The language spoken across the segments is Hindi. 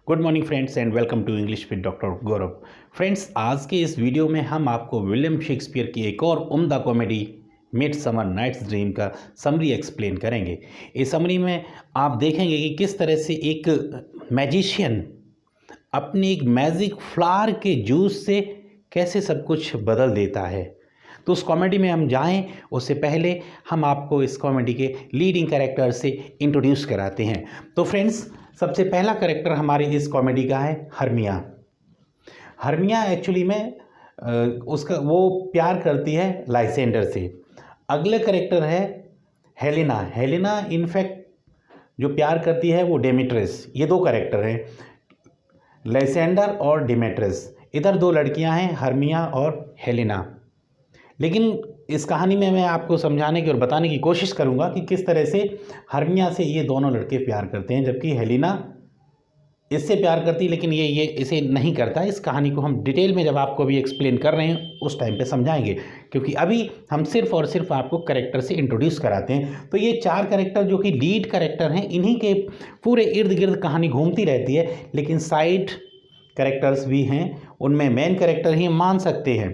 Good morning friends and welcome to English with doctor Gaurav. Friends, आज के इस वीडियो में हम आपको विलियम शेक्सपियर की एक और उम्दा कॉमेडी मिडसमर नाइट्स ड्रीम का समरी एक्सप्लेन करेंगे। इस समरी में आप देखेंगे कि किस तरह से एक मैजिशियन अपनी एक मैजिक फ्लावर के जूस से कैसे सब कुछ बदल देता है। तो उस कॉमेडी में हम जाएं उससे पहले हम आपको इस कॉमेडी के लीडिंग कैरेक्टर से इंट्रोड्यूस कराते हैं। तो फ्रेंड्स, सबसे पहला कैरेक्टर हमारी इस कॉमेडी का है हर्मिया। हर्मिया एक्चुअली में उसका वो प्यार करती है लाइसेंडर से। अगले कैरेक्टर है हेलेना। हेलेना इनफैक्ट जो प्यार करती है वो डेमेट्रिस। ये दो कैरेक्टर हैं, लाइसेंडर और डेमेट्रिस। इधर दो लड़कियां हैं, हर्मिया और हेलेना। लेकिन इस कहानी में मैं आपको समझाने की और बताने की कोशिश करूंगा कि किस तरह से हर्मिया से ये दोनों लड़के प्यार करते हैं, जबकि हेलेना इससे प्यार करती है लेकिन ये इसे नहीं करता। इस कहानी को हम डिटेल में जब आपको भी एक्सप्लेन कर रहे हैं उस टाइम पे समझाएंगे, क्योंकि अभी हम सिर्फ और सिर्फ आपको कैरेक्टर से इंट्रोड्यूस कराते हैं। तो ये चार कैरेक्टर जो कि लीड कैरेक्टर हैं, इन्हीं के पूरे इर्द गिर्द कहानी घूमती रहती है। लेकिन साइड कैरेक्टर्स भी हैं, उनमें मेन कैरेक्टर ही मान सकते हैं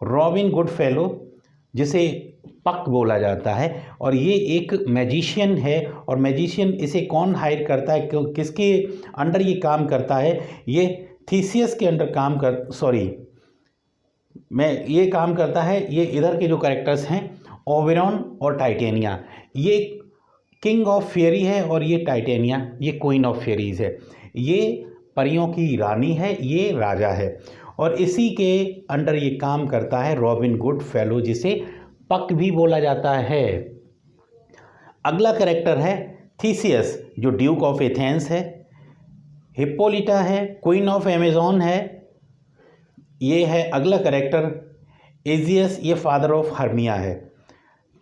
रॉबिन गुडफेलो, जिसे पक बोला जाता है। और ये एक मैजिशियन है, और मैजिशियन इसे कौन हायर करता है, किसके अंडर ये काम करता है? ये थीसियस के अंडर ये काम करता है। ये इधर के जो कैरेक्टर्स हैं ओबेरॉन और टाइटेनिया, ये किंग ऑफ फेयरी है और ये टाइटेनिया ये क्वीन ऑफ फेयरीज है। ये परियों की रानी है, ये राजा है, और इसी के अंडर ये काम करता है रॉबिन गुडफेलो, जिसे पक भी बोला जाता है। अगला कैरेक्टर है थीसियस, जो ड्यूक ऑफ एथेंस है। हिप्पोलिटा है, क्वीन ऑफ अमेजोन है। ये है अगला कैरेक्टर एजियस, ये फादर ऑफ हर्मिया है।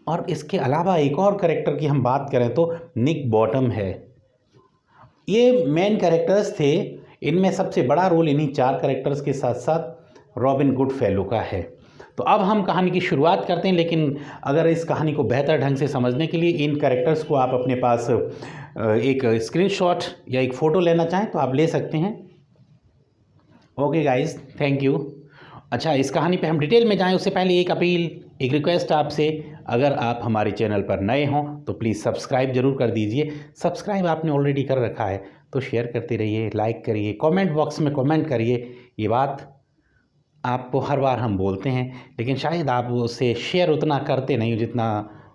और इसके अलावा एक और कैरेक्टर की हम बात करें तो निक बॉटम है। ये मेन कैरेक्टर्स थे। इनमें सबसे बड़ा रोल इन्हीं चार कैरेक्टर्स के साथ साथ रॉबिन गुडफेलो का है। तो अब हम कहानी की शुरुआत करते हैं, लेकिन अगर इस कहानी को बेहतर ढंग से समझने के लिए इन कैरेक्टर्स को आप अपने पास एक स्क्रीनशॉट या एक फ़ोटो लेना चाहें तो आप ले सकते हैं। Okay guys, thank you. अच्छा, इस कहानी पे हम डिटेल में जाएं उससे पहले एक अपील, एक रिक्वेस्ट आपसे, अगर आप हमारे चैनल पर नए हों तो प्लीज़ सब्सक्राइब ज़रूर कर दीजिए। सब्सक्राइब आपने ऑलरेडी कर रखा है तो शेयर करते रहिए, लाइक करिए, कमेंट बॉक्स में कमेंट करिए। ये बात आपको हर बार हम बोलते हैं, लेकिन शायद आप उससे शेयर उतना करते नहीं हो जितना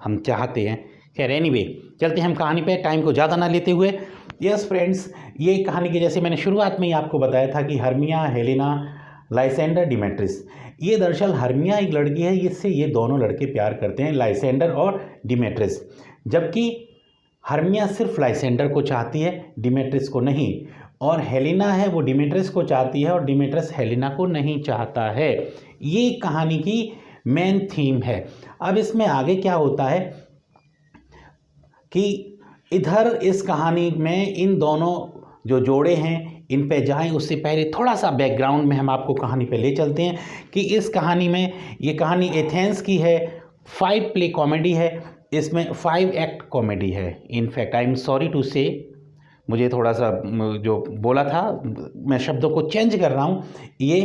हम चाहते हैं। खैर एनीवे, चलते हैं हम कहानी पे, टाइम को ज़्यादा ना लेते हुए। यस फ्रेंड्स, ये कहानी की जैसे मैंने शुरुआत में ही आपको बताया था कि हर्मिया, हेलेना, लाइसेंडर, डिमेट्रिस। ये दरअसल हर्मिया एक लड़की है, इससे ये दोनों लड़के प्यार करते हैं, लाइसेंडर और डिमेट्रिस। जबकि हर्मिया सिर्फ लाइसेंडर को चाहती है, डिमेट्रिस को नहीं। और हेलेना है, वो डिमेट्रिस को चाहती है और डिमेट्रिस हेलेना को नहीं चाहता है। ये कहानी की मेन थीम है। अब इसमें आगे क्या होता है कि इधर इस कहानी में इन दोनों जो जोड़े हैं इन पे जाएं उससे पहले थोड़ा सा बैकग्राउंड में हम आपको कहानी पे ले चलते हैं कि इस कहानी में, ये कहानी एथेंस की है, 5 प्ले कॉमेडी है। इसमें 5 एक्ट कॉमेडी है। In fact I am sorry to say, मुझे थोड़ा सा जो बोला था मैं शब्दों को चेंज कर रहा हूँ। ये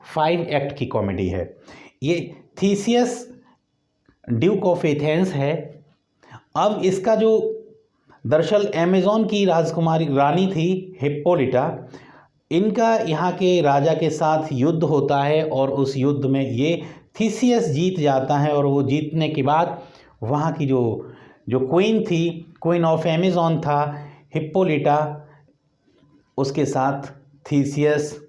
5 एक्ट की कॉमेडी है। ये थीसियस ड्यूक ऑफ एथेंस है। अब इसका जो दरअसल अमेजोन की राजकुमारी रानी थी हिप्पोलिटा, इनका यहाँ के राजा के साथ युद्ध होता है और उस युद्ध में ये थीसियस जीत जाता है। और वो जीतने के बाद वहाँ की जो क्वीन थी, क्वीन ऑफ अमेजोन था हिप्पोलिटा, उसके साथ थीसियस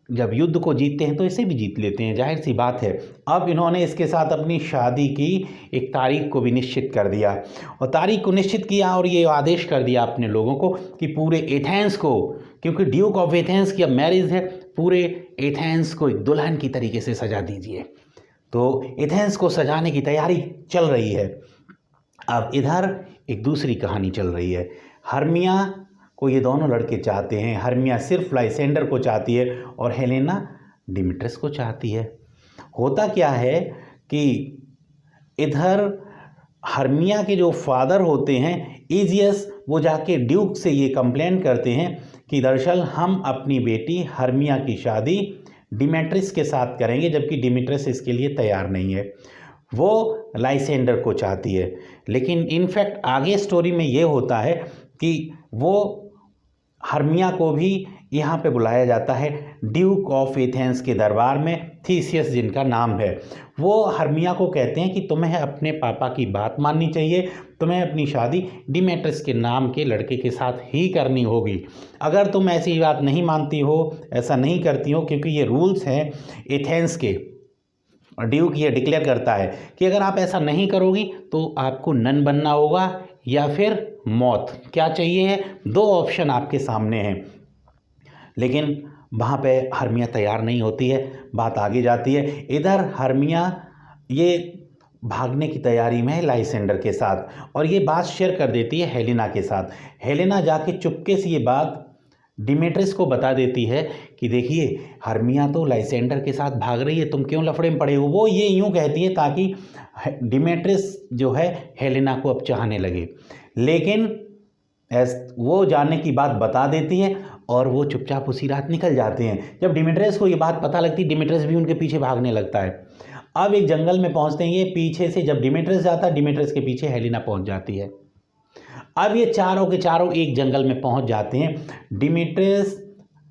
जब युद्ध को जीतते हैं तो इसे भी जीत लेते हैं, जाहिर सी बात है। अब इन्होंने इसके साथ अपनी शादी की एक तारीख को भी निश्चित कर दिया, और तारीख को निश्चित किया और ये आदेश कर दिया अपने लोगों को कि पूरे एथेंस को, क्योंकि ड्यूक ऑफ एथेंस की अब मैरिज है, पूरे एथेंस को एक दुल्हन की तरीके से सजा दीजिए। तो एथेंस को सजाने की तैयारी चल रही है। अब इधर एक दूसरी कहानी चल रही है। हर्मिया को ये दोनों लड़के चाहते हैं। हर्मिया सिर्फ लाइसेंडर को चाहती है और हेलेना डिमेट्रिस को चाहती है। होता क्या है कि इधर हर्मिया के जो फादर होते हैं इजियस, वो जाके ड्यूक से ये कंप्लेन करते हैं कि दरअसल हम अपनी बेटी हर्मिया की शादी डिमेट्रिस के साथ करेंगे, जबकि डिमेट्रिस इसके लिए तैयार नहीं है, वो लाइसेंडर को चाहती है। लेकिन इनफैक्ट आगे स्टोरी में ये होता है कि वो हर्मिया को भी यहाँ पे बुलाया जाता है ड्यूक ऑफ एथेंस के दरबार में, थीसियस जिनका नाम है। वो हर्मिया को कहते हैं कि तुम्हें अपने पापा की बात माननी चाहिए, तुम्हें अपनी शादी डिमेट्रिस के नाम के लड़के के साथ ही करनी होगी। अगर तुम ऐसी बात नहीं मानती हो, ऐसा नहीं करती हो, क्योंकि ये रूल्स हैं एथेंस के, ड्यूक ये डिक्लेयर करता है कि अगर आप ऐसा नहीं करोगी तो आपको नन बनना होगा या फिर मौत। क्या चाहिए है? दो ऑप्शन आपके सामने हैं। लेकिन वहाँ पे हर्मिया तैयार नहीं होती है। बात आगे जाती है। इधर हर्मिया ये भागने की तैयारी में है लाइसेंडर के साथ, और ये बात शेयर कर देती है हेलेना के साथ। हेलेना जाके चुपके से ये बात डिमेट्रिस को बता देती है कि देखिए हर्मिया तो लाइसेंडर के साथ भाग रही है, तुम क्यों लफड़े में पड़े हो। वो ये यूँ कहती है ताकि डिमेट्रिस जो है हेलेना को अब चाहने लगे। लेकिन वो जाने की बात बता देती है और वो चुपचाप उसी रात निकल जाते हैं। जब डिमेट्रियस को ये बात पता लगती, डिमेट्रियस भी उनके पीछे भागने लगता है। अब एक जंगल में पहुंचते हैं। ये पीछे से जब डिमेट्रियस जाता है, डिमेट्रियस के पीछे हेलेना पहुंच जाती है। अब ये चारों के चारों एक जंगल में पहुंच जाते हैं, डिमेट्रियस,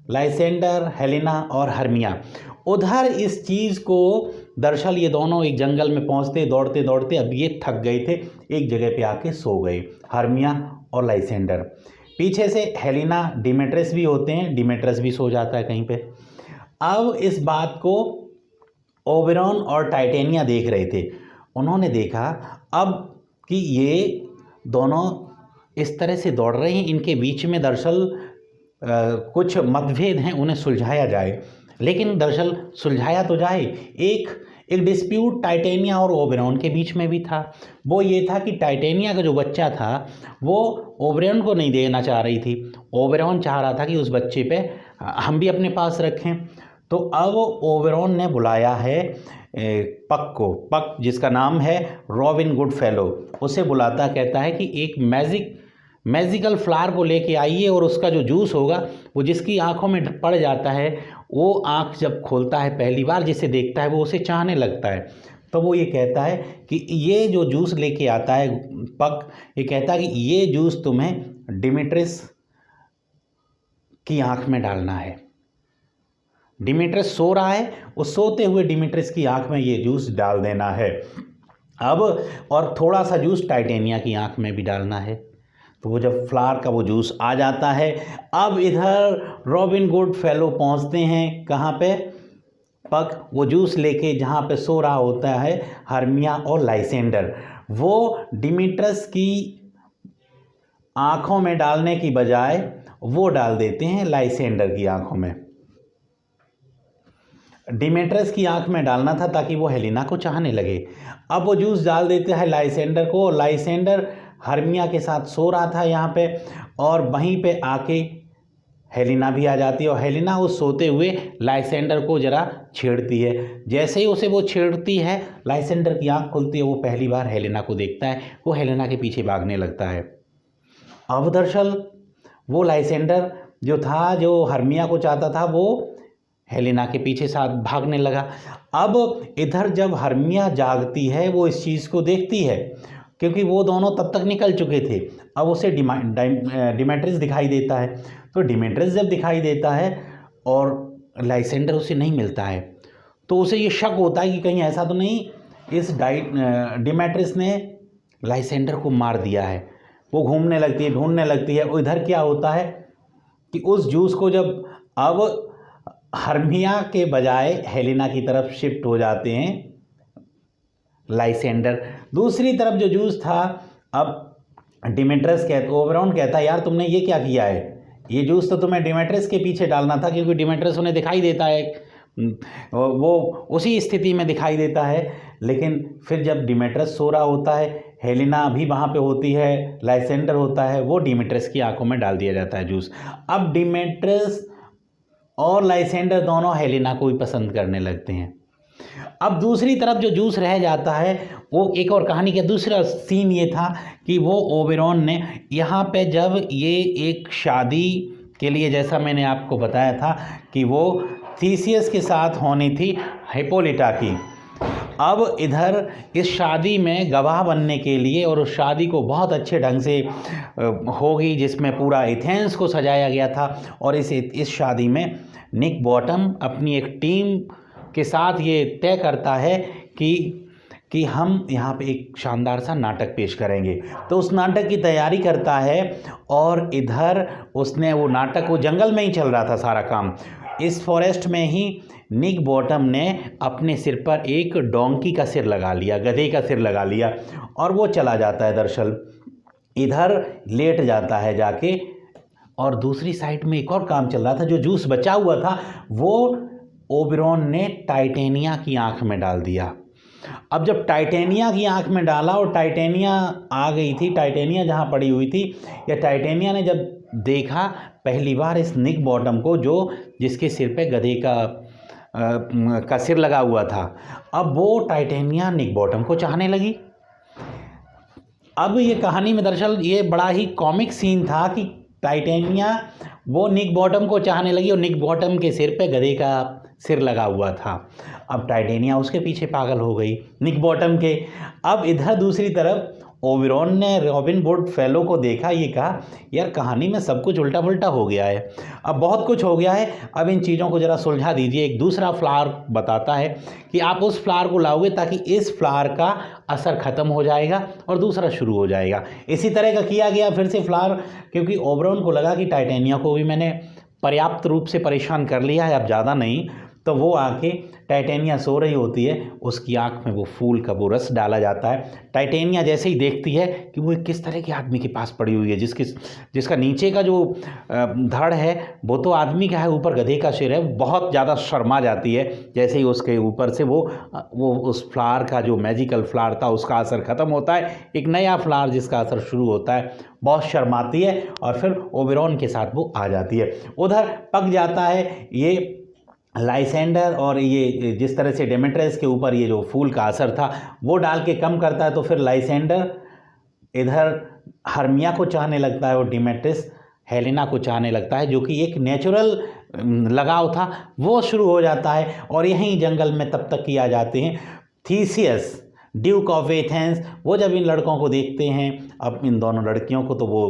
लाइसेंडर, हेलेना और हर्मिया। उधर इस चीज़ को दरअसल ये दोनों एक जंगल में पहुंचते दौड़ते दौड़ते अब ये थक गए थे, एक जगह पे आके सो गए, हर्मिया और लाइसेंडर। पीछे से हेलेना, डिमेट्रियस भी होते हैं, डिमेट्रियस भी सो जाता है कहीं पे। अब इस बात को ओबेरॉन और टाइटेनिया देख रहे थे। उन्होंने देखा अब कि ये दोनों इस तरह से दौड़ रहे हैं, इनके बीच में दरअसल कुछ मतभेद हैं, उन्हें सुलझाया जाए। लेकिन दरअसल सुलझाया तो जाए, एक डिस्प्यूट टाइटेनिया और ओबेरॉन के बीच में भी था। वो ये था कि टाइटेनिया का जो बच्चा था वो ओबेरॉन को नहीं देना चाह रही थी। ओबेरॉन चाह रहा था कि उस बच्चे पे हम भी अपने पास रखें। तो अब ओबेरॉन ने बुलाया है पक को, पक जिसका नाम है रॉबिन गुडफेलो, उसे बुलाता कहता है कि एक मैजिकल फ्लावर को लेके आइए और उसका जो जूस होगा वो जिसकी आंखों में पड़ जाता है, वो आंख जब खोलता है पहली बार जिसे देखता है वो उसे चाहने लगता है। तो वो ये कहता है कि ये जो जूस लेके आता है पक, ये कहता है कि ये जूस तुम्हें डिमेट्रियस की आंख में डालना है। डिमेट्रियस सो रहा है, उस सोते हुए डिमेट्रियस की आंख में ये जूस डाल देना है। अब और थोड़ा सा जूस टाइटेनिया की आंख में भी डालना है। तो वो जब फ्लावर का वो जूस आ जाता है, अब इधर रॉबिन गुडफेलो पहुंचते हैं कहाँ पे, पक वो जूस लेके जहाँ पे सो रहा होता है हर्मिया और लाइसेंडर। वो डिमेट्रियस की आंखों में डालने की बजाय वो डाल देते हैं लाइसेंडर की आंखों में। डिमेट्रियस की आंख में डालना था ताकि वो हेलेना को चाहने लगे। अब वो जूस डाल देते हैं लाइसेंडर को। लाइसेंडर हर्मिया के साथ सो रहा था यहाँ पे, और वहीं पे आके हेलेना भी आ जाती है और हेलेना उस सोते हुए लाइसेंडर को ज़रा छेड़ती है। जैसे ही उसे वो छेड़ती है, लाइसेंडर की आंख खुलती है, वो पहली बार हेलेना को देखता है, वो हेलेना के पीछे भागने लगता है। अब दरअसल वो लाइसेंडर जो था, जो हर्मिया को चाहता था, वो हेलेना के पीछे साथ भागने लगा। अब इधर जब हर्मिया जागती है, वो इस चीज़ को देखती है, क्योंकि वो दोनों तब तक निकल चुके थे। अब उसे डिमेट्रियस दिखाई देता है। तो डिमेट्रियस जब दिखाई देता है और लाइसेंडर उसे नहीं मिलता है, तो उसे ये शक होता है कि कहीं ऐसा तो नहीं इस डिमेट्रियस ने लाइसेंडर को मार दिया है। वो घूमने लगती है, ढूंढने लगती है। इधर क्या होता है कि उस जूस को जब अब हर्मिया के बजाय हेलेना की तरफ शिफ्ट हो जाते हैं लाइसेंडर। दूसरी तरफ जो जूस था, अब डिमेट्रियस ओबेरॉन कहता है यार तुमने ये क्या किया है, ये जूस तो तुम्हें डिमेट्रियस के पीछे डालना था, क्योंकि डिमेट्रियस उन्हें दिखाई देता है, वो उसी स्थिति में दिखाई देता है। लेकिन फिर जब डिमेट्रियस सो रहा होता है, हेलेना भी वहाँ पे होती है, लाइसेंडर होता है, वो डिमेट्रियस की आंखों में डाल दिया जाता है जूस। अब डिमेट्रियस और लाइसेंडर दोनों हेलेना को भी पसंद करने लगते हैं। अब दूसरी तरफ जो जूस रह जाता है, वो एक और कहानी का दूसरा सीन ये था कि वो ओबेरॉन ने यहाँ पे जब ये एक शादी के लिए जैसा मैंने आपको बताया था कि वो थीसियस के साथ होनी थी हिप्पोलिटा की। अब इधर इस शादी में गवाह बनने के लिए, और उस शादी को बहुत अच्छे ढंग से होगी जिसमें पूरा एथेंस को सजाया गया था, और इस शादी में निक बॉटम अपनी एक टीम के साथ ये तय करता है कि हम यहाँ पे एक शानदार सा नाटक पेश करेंगे। तो उस नाटक की तैयारी करता है, और इधर उसने वो नाटक, वो जंगल में ही चल रहा था सारा काम। इस फॉरेस्ट में ही निक बॉटम ने अपने सिर पर एक डोंकी का सिर लगा लिया, गधे का सिर लगा लिया, और वो चला जाता है दरअसल इधर लेट जाता है जाके। और दूसरी साइड में एक और काम चल रहा था, जो जूस बचा हुआ था वो ओबेरॉन ने टाइटेनिया की आंख में डाल दिया। अब जब टाइटेनिया की आंख में डाला और टाइटेनिया आ गई थी, टाइटेनिया जहाँ पड़ी हुई थी, या टाइटेनिया ने जब देखा पहली बार इस निक बॉटम को, जो जिसके सिर पे गधे का सिर लगा हुआ था, अब वो टाइटेनिया निक बॉटम को चाहने लगी। अब ये कहानी में दरअसल ये बड़ा ही कॉमिक सीन था कि टाइटेनिया वो निक बॉटम को चाहने लगी, और निक बॉटम के सिर पे गधे का सिर लगा हुआ था। अब टाइटेनिया उसके पीछे पागल हो गई निक बॉटम के। अब इधर दूसरी तरफ ओबेरॉन ने रॉबिन गुड फेलो को देखा, ये कहा यार कहानी में सब कुछ उल्टा पुल्टा हो गया है, अब बहुत कुछ हो गया है, अब इन चीज़ों को ज़रा सुलझा दीजिए। एक दूसरा फ्लावर बताता है कि आप उस फ्लावर को लाओगे ताकि इस फ्लावर का असर ख़त्म हो जाएगा और दूसरा शुरू हो जाएगा। इसी तरह का किया गया फिर से फ्लावर, क्योंकि ओबेरॉन को लगा कि टाइटेनिया को भी मैंने पर्याप्त रूप से परेशान कर लिया है, अब ज़्यादा नहीं। तो वो आके टाइटेनिया सो रही होती है, उसकी आंख में वो फूल का वो रस डाला जाता है। टाइटेनिया जैसे ही देखती है कि वो किस तरह के आदमी के पास पड़ी हुई है, जिसका नीचे का जो धड़ है वो तो आदमी का है, ऊपर गधे का सिर है, बहुत ज़्यादा शर्मा जाती है। जैसे ही उसके ऊपर से वो उस फ्लावर का जो मैजिकल फ्लावर था उसका असर ख़त्म होता है, एक नया फ्लावर जिसका असर शुरू होता है, बहुत शर्माती है और फिर ओबेरॉन के साथ वो आ जाती है। उधर पक जाता है ये लाइसेंडर, और ये जिस तरह से डेमेट्रियस के ऊपर ये जो फूल का असर था वो डाल के कम करता है, तो फिर लाइसेंडर इधर हर्मिया को चाहने लगता है और डेमेट्रियस हेलेना को चाहने लगता है, जो कि एक नेचुरल लगाव था वो शुरू हो जाता है। और यहीं जंगल में तब तक किया जाते हैं थीसियस ड्यूक ऑफ एथेंस, वो जब इन लड़कों को देखते हैं, अब इन दोनों लड़कियों को, तो वो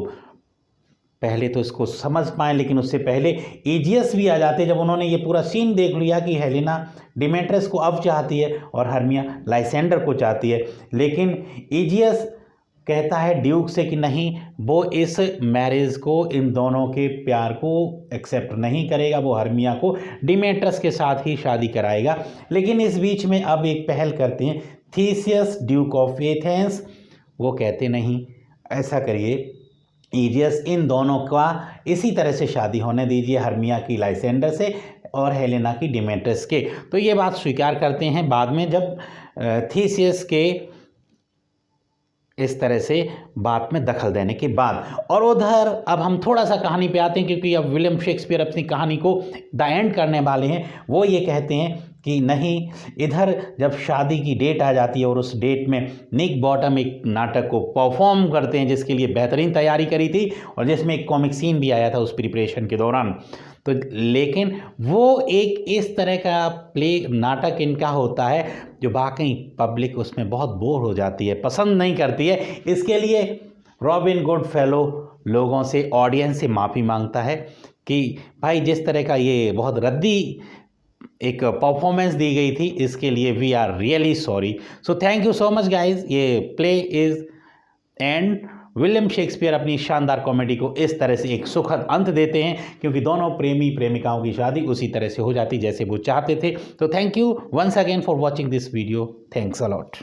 पहले तो इसको समझ पाए, लेकिन उससे पहले इजियस भी आ जाते हैं। जब उन्होंने ये पूरा सीन देख लिया कि हेलेना डेमेट्रियस को अब चाहती है और हर्मिया लाइसेंडर को चाहती है, लेकिन इजियस कहता है ड्यूक से कि नहीं, वो इस मैरिज को, इन दोनों के प्यार को एक्सेप्ट नहीं करेगा, वो हर्मिया को डेमेट्रियस के साथ ही शादी कराएगा। लेकिन इस बीच में अब एक पहल करते हैं थीसियस ड्यूक ऑफ एथेंस, वो कहते नहीं ऐसा करिए इजियस, इन दोनों का इसी तरह से शादी होने दीजिए, हर्मिया की लाइसेंडर से और हेलेना की डेमेट्रियस के। तो ये बात स्वीकार करते हैं बाद में, जब थीसियस के इस तरह से बात में दखल देने के बाद। और उधर अब हम थोड़ा सा कहानी पे आते हैं, क्योंकि अब विलियम शेक्सपियर अपनी कहानी को द एंड करने वाले हैं। वो ये कहते हैं कि नहीं, इधर जब शादी की डेट आ जाती है और उस डेट में निक बॉटम एक नाटक को परफॉर्म करते हैं जिसके लिए बेहतरीन तैयारी करी थी और जिसमें एक कॉमिक सीन भी आया था उस प्रिपरेशन के दौरान। तो लेकिन वो एक इस तरह का प्ले नाटक इनका होता है जो वाकई पब्लिक उसमें बहुत बोर हो जाती है, पसंद नहीं करती है। इसके लिए रॉबिन गुड फेलो लोगों से, ऑडियंस से माफ़ी मांगता है कि भाई जिस तरह का ये बहुत रद्दी एक परफॉर्मेंस दी गई थी, इसके लिए we are really sorry. So thank you so much guys. ये play is end. William Shakespeare अपनी शानदार कॉमेडी को इस तरह से एक सुखद अंत देते हैं, क्योंकि दोनों प्रेमी प्रेमिकाओं की शादी उसी तरह से हो जाती जैसे वो चाहते थे। तो thank you once again for watching this video. Thanks a lot.